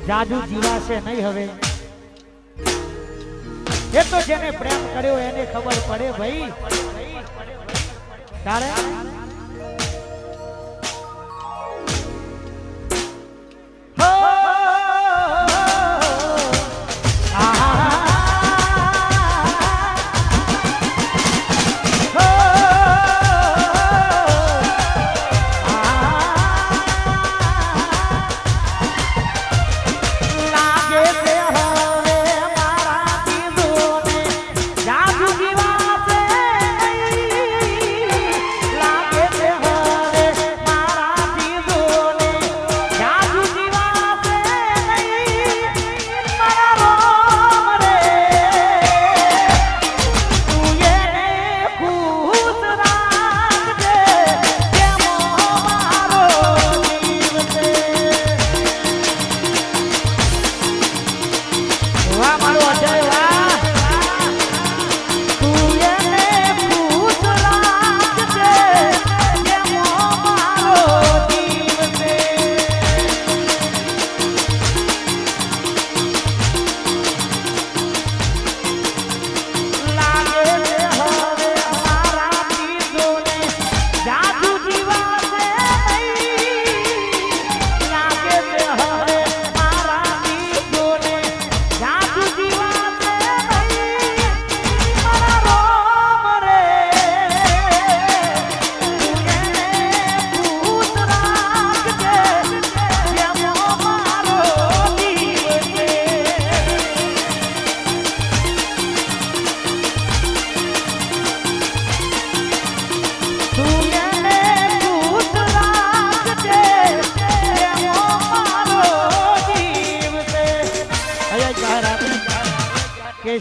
જાદુ જીવાશે નહીં હવે એ તો જેને પ્રેમ કર્યો એને ખબર પડે ભાઈ તારે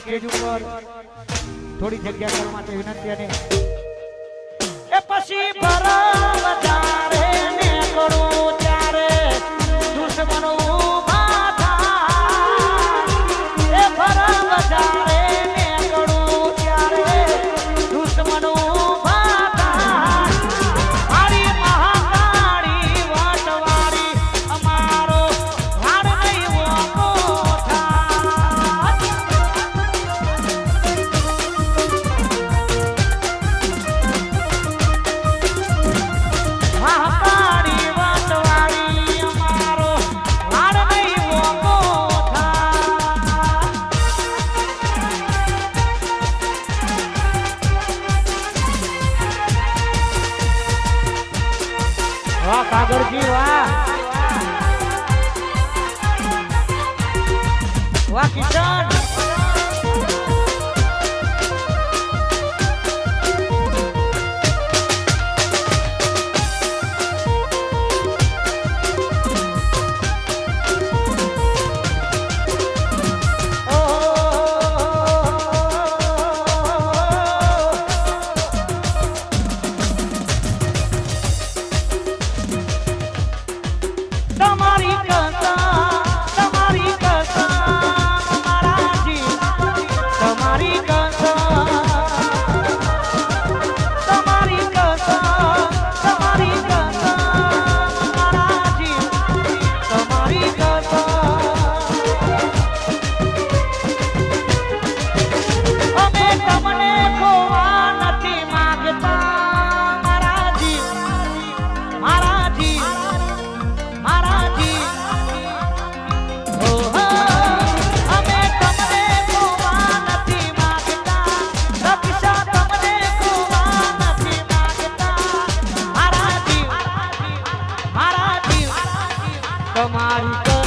સ્ટેજ ઉપર થોડી જગ્યા કરવા માટે વિનંતી અને એ પછી બરાબર જારે ને કરું ત્યારે દુશ્મનો ઊભા થાય એ બરાબર જારે ને કરું ત્યારે દુશ્મનો ઊભા થાય મારી મહાકાળી વટવાળી અમારો વાડ નહીં વોકો વાહ કાગળજી વાહ વાહ કિશન તમારી